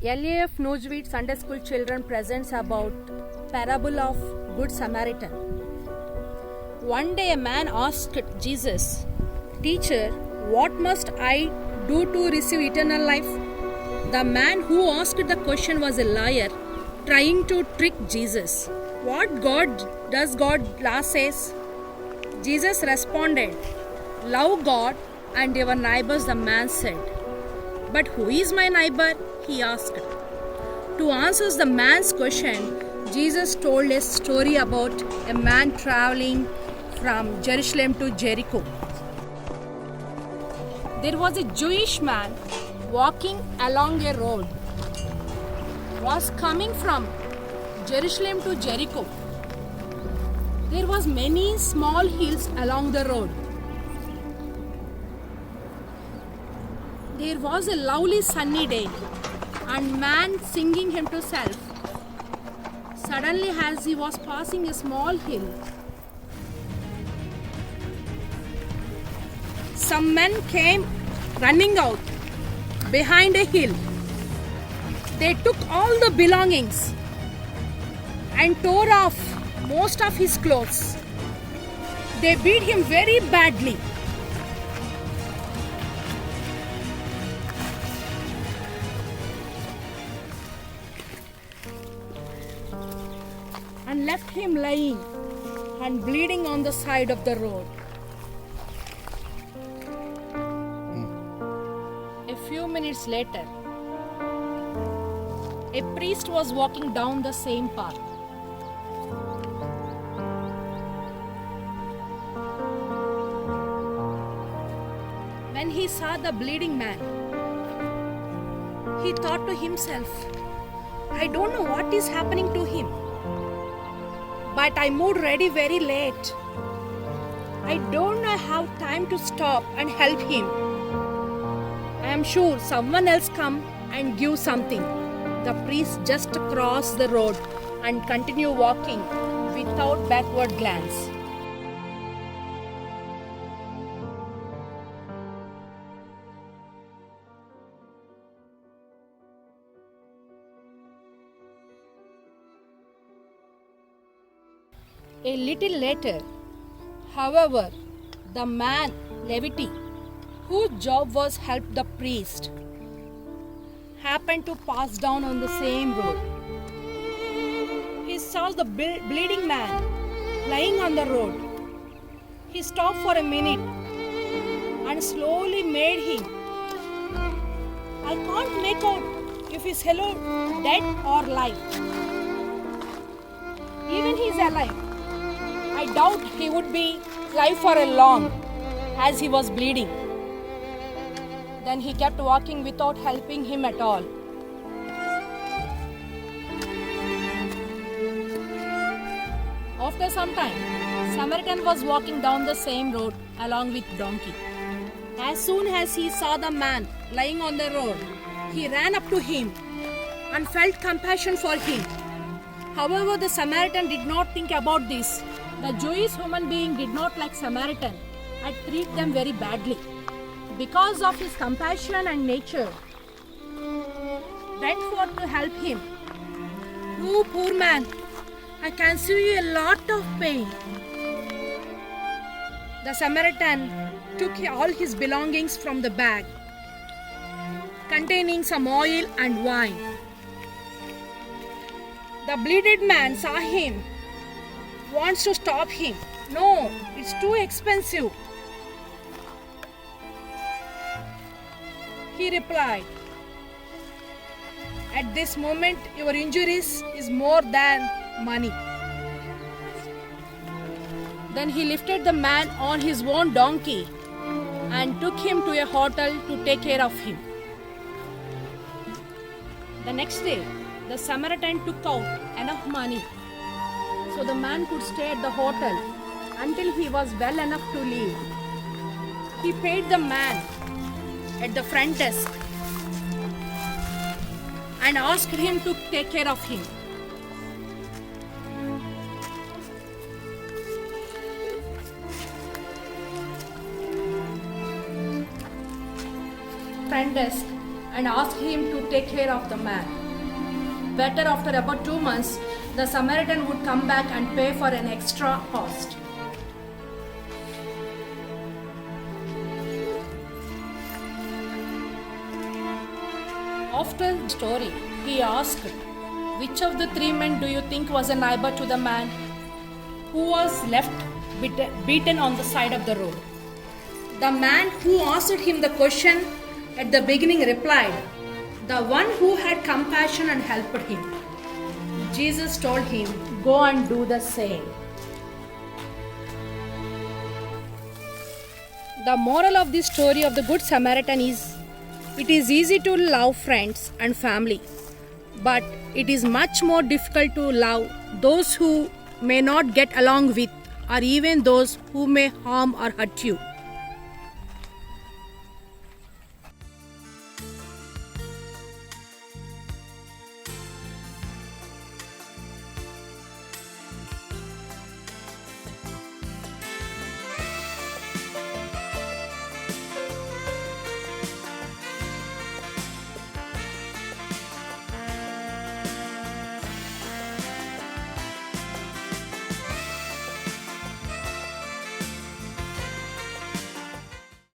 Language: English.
LAF Newsweek Sunday School Children presents about Parable of Good Samaritan. One day a man asked Jesus, "Teacher, what must I do to receive eternal life?" The man who asked the question was a liar, trying to trick Jesus. What does God says? Jesus responded, "Love God and your neighbors," the man said. "But who is my neighbor?" he asked. To answer the man's question, Jesus told a story about a man traveling from Jerusalem to Jericho. There was a Jewish man walking along a road. Was coming from Jerusalem to Jericho. There was many small hills along the road. There was a lovely sunny day, and man singing him to self. Suddenly, as he was passing a small hill, some men came running out behind a hill. They took all the belongings and tore off most of his clothes. They beat him very badly. And left him lying and bleeding on the side of the road. A few minutes later, a priest was walking down the same path. When he saw the bleeding man, he thought to himself, "I don't know what is happening to him, but I moved very late. I don't have time to stop and help him. I am sure someone else come and give something." The priest just crossed the road and continued walking without backward glance. A little later, however, the man Levi, whose job was help the priest, happened to pass down on the same road. He saw the bleeding man lying on the road. He stopped for a minute and slowly made him. I can't make out if he's dead or alive. Even he's alive, I doubt he would be alive for a long, as he was bleeding. Then he kept walking without helping him at all. After some time, Samaritan was walking down the same road along with donkey. As soon as he saw the man lying on the road, he ran up to him and felt compassion for him. However, the Samaritan did not think about this. The Jewish human being did not like Samaritan and treat them very badly. Because of his compassion and nature, went forth to help him. "Oh, poor man, I can see you a lot of pain." The Samaritan took all his belongings from the bag, containing some oil and wine. The bleeding man saw him, wants to stop him. "No, it's too expensive," he replied. "At this moment, your injuries is more than money." Then he lifted the man on his own donkey and took him to a hotel to take care of him. The next day, the Samaritan took out enough money so the man could stay at the hotel until he was well enough to leave. He paid the man at the front desk and asked him to take care of him. Front desk and asked him to take care of the man. Better, after about 2 months, the Samaritan would come back and pay for an extra cost. After the story, he asked, "Which of the 3 men do you think was a neighbor to the man who was left beaten on the side of the road?" The man who asked him the question at the beginning replied, "The one who had compassion and helped him." Jesus told him, "Go and do the same." The moral of the story of the Good Samaritan is, it is easy to love friends and family, but it is much more difficult to love those who may not get along with, or even those who may harm or hurt you.